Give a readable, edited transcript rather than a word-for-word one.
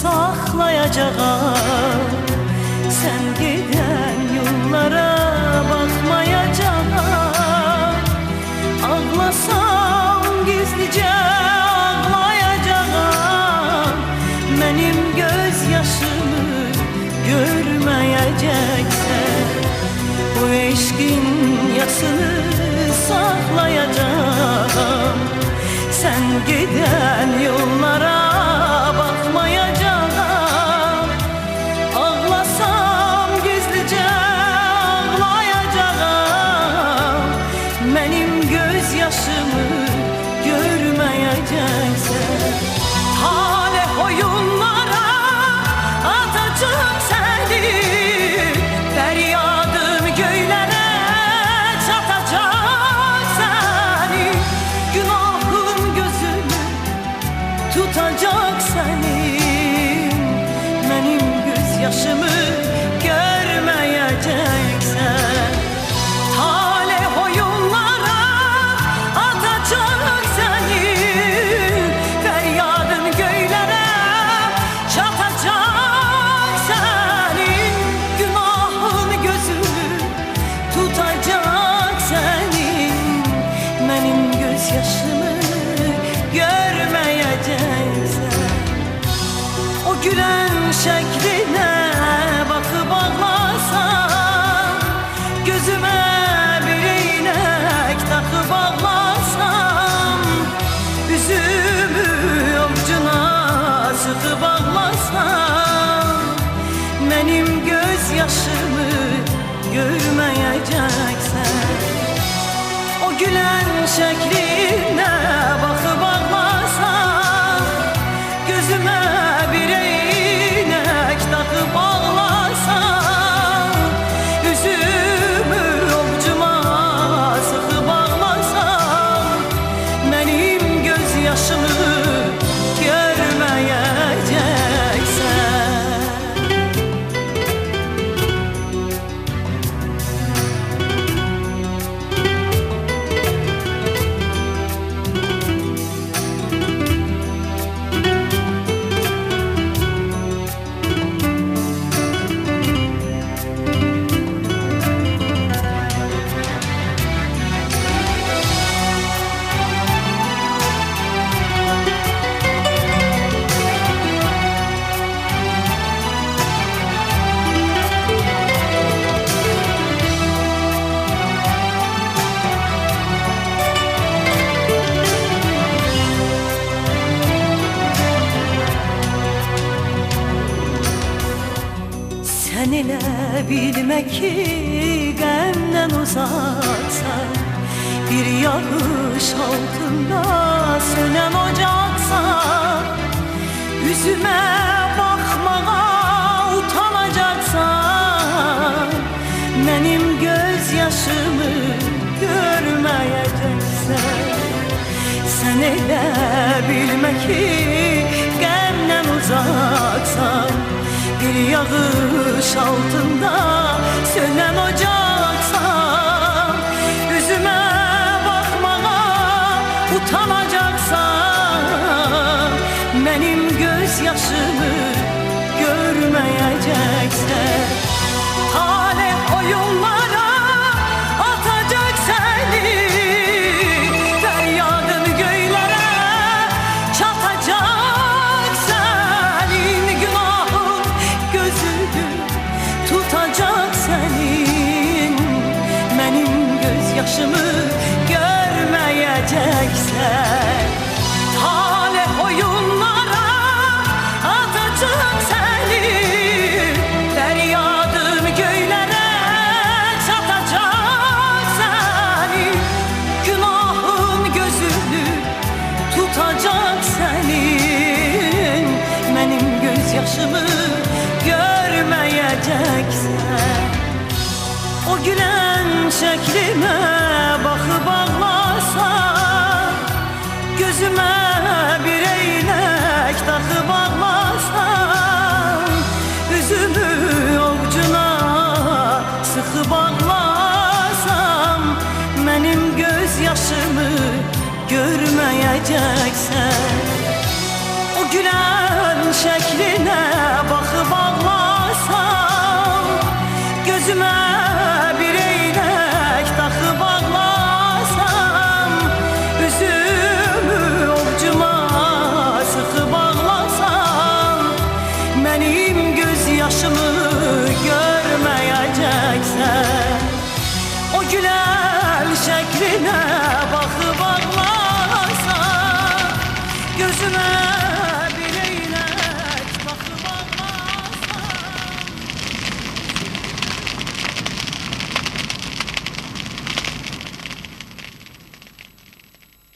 saklayacağım. Sen giden yollara bakmayacağım. Ağlasam gizlice ağlayacağım. Benim gözyaşımı görmeyeceksen, bu eşkin yasını saklayacağım. Sen giden yollara bakmayacağım. Ağlasam gizlice ağlayacağım. Benim gözyaşımı görmeyeceksen, talih oyunlara atacak seni. Feryadım göylere çatacak seni. Günahım gözümü tutacak seni. Benim gözyaşımı görmeyeceksen, talih oyunlara atacak seni. Feryadın göylere çatacak seni. Günahın gözümü tutacak seni. Benim gözyaşımı görmeyeceksen, o gülen şekline bakıp ağlasam, gözüme bir iğnek takıp ağlasam, üzümü avucuna sıkıp ağlasam, benim gözyaşımı görmeyeceksen, o gülen şekline bakıp ağlasam, gözüme bir iğnek takıp ağlasam, üzümü avucuma sıkıp ağlasam, benim gözyaşımı görmeyeceksen. Sen ile bilmek ki gemden uzaksan, bir yağış altında sönen ocaksan, yüzüme bakmaya utanacaksan, benim gözyaşımı görmeyeceksen. Sen ile bilmek ki gemden uzaksan, bir yağış altında sönen ocaksan, yüzüme bakmaya utanacaksan, benim gözyaşımı görmeyeceksen, talih oyunlara atacak seni. Feryadın göylere çatacak senin. Günahın gözünü tutacak senin. Benim gözyaşımı görmeyeceksen, talih oyunlara atacak seni. Feryadın göylere çatacak seni. Günahın gözünü tutacak senin. Benim gözyaşımı görmeyeceksen, o gülen şeklime bakıp ağlasam, gözüme bir eylek takıp ağlasam, üzümü avucuna sıkıp ağlasam, benim gözyaşımı görmeyeceksen, o gülen şekline yaşımı görmeyeceksen, o gülen şekline bakıp ağla.